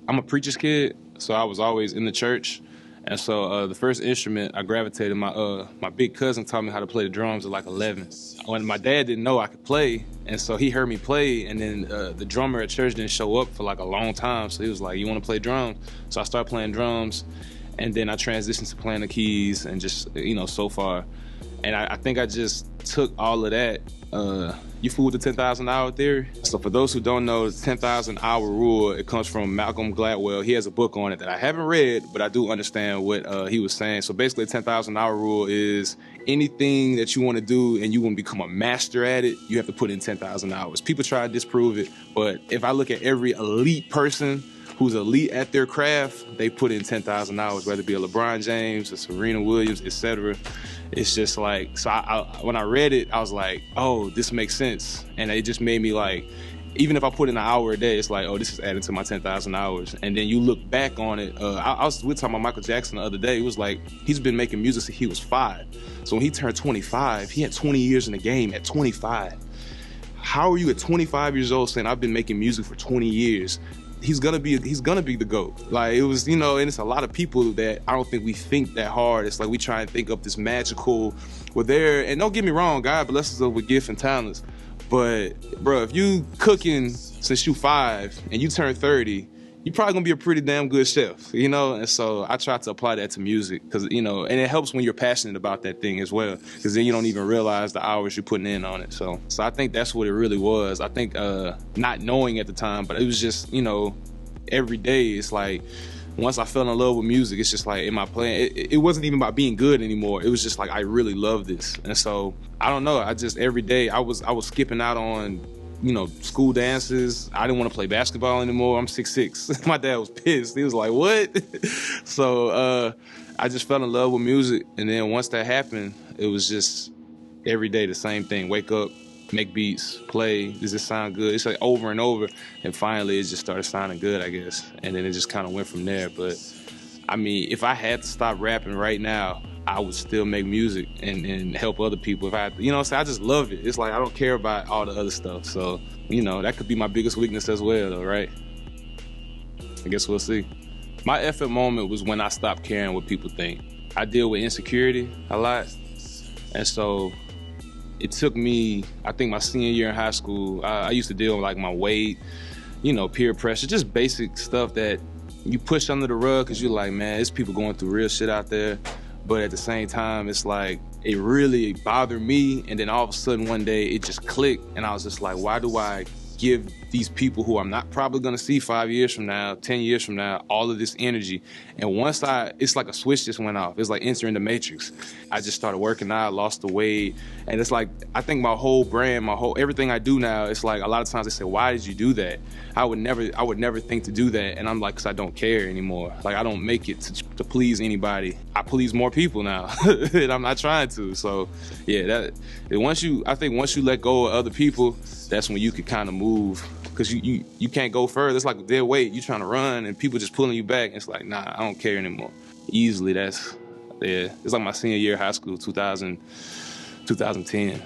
I'm a preacher's kid, so I was always in the church. And so the first instrument I gravitated, my big cousin taught me how to play the drums at like 11. When my dad didn't know I could play, and so he heard me play, and then the drummer at church didn't show up for like a long time, so he was like, you want to play drums? So I started playing drums, and then I transitioned to playing the keys, and just, you know, so far. And I think I just took all of that. You fool with the 10,000 hour theory? So for those who don't know, the 10,000 hour rule, it comes from Malcolm Gladwell. He has a book on it that I haven't read, but I do understand what he was saying. So basically, the 10,000 hour rule is anything that you want to do and you want to become a master at it, you have to put in 10,000 hours. People try to disprove it, but if I look at every elite person who's elite at their craft, they put in 10,000 hours, whether it be a LeBron James, a Serena Williams, etc. It's just like, so when I read it, I was like, oh, this makes sense. And it just made me like, even if I put in an hour a day, it's like, oh, this is adding to my 10,000 hours. And then you look back on it. I was talking about Michael Jackson the other day. It was like, he's been making music since he was 5. So when he turned 25, he had 20 years in the game at 25. How are you at 25 years old saying I've been making music for 20 years? He's gonna be the GOAT. Like, it was, you know, and it's a lot of people that I don't think we think that hard. It's like we try and think of this magical, we're there, and don't get me wrong, God bless us with gifts and talents. But bro, if you cooking since you 5 and you turn 30, you're probably gonna be a pretty damn good chef, you know? And so I try to apply that to music, because, you know, and it helps when you're passionate about that thing as well, because then you don't even realize the hours you're putting in on it. So I think that's what it really was. I think not knowing at the time, but it was just, you know, every day it's like, once I fell in love with music, it's just like, am I playing? It wasn't even about being good anymore. It was just like, I really love this. And so I don't know, I just, every day I was skipping out on, you know, school dances. I didn't want to play basketball anymore. I'm 6'6". My dad was pissed. He was like, what? So I just fell in love with music. And then once that happened, it was just every day the same thing. Wake up, make beats, play. Does this sound good? It's like over and over. And finally, it just started sounding good, I guess. And then it just kind of went from there. But I mean, if I had to stop rapping right now, I would still make music and help other people if I had to, you know, so I just love it. It's like, I don't care about all the other stuff. So, you know, that could be my biggest weakness as well, though, right? I guess we'll see. My effort moment was when I stopped caring what people think. I deal with insecurity a lot. And so it took me, I think my senior year in high school, I used to deal with like my weight, you know, peer pressure, just basic stuff that you push under the rug because you're like, man, there's people going through real shit out there. But at the same time, it's like, it really bothered me. And then all of a sudden one day it just clicked. And I was just like, why do I give these people who I'm not probably gonna see 5 years from now, 10 years from now, all of this energy? And once it's like a switch just went off. It's like entering the matrix. I just started working out, lost the weight. And it's like, I think my whole brand, everything I do now, it's like a lot of times they say, why did you do that? I would never think to do that. And I'm like, cause I don't care anymore. Like, I don't make it to please anybody. I please more people now. And I'm not trying to. So yeah, once you let go of other people, that's when you could kind of move, because you can't go further. It's like their weight, you trying to run and people just pulling you back. It's like, nah, I don't care anymore. Easily, it's like my senior year of high school, 2010.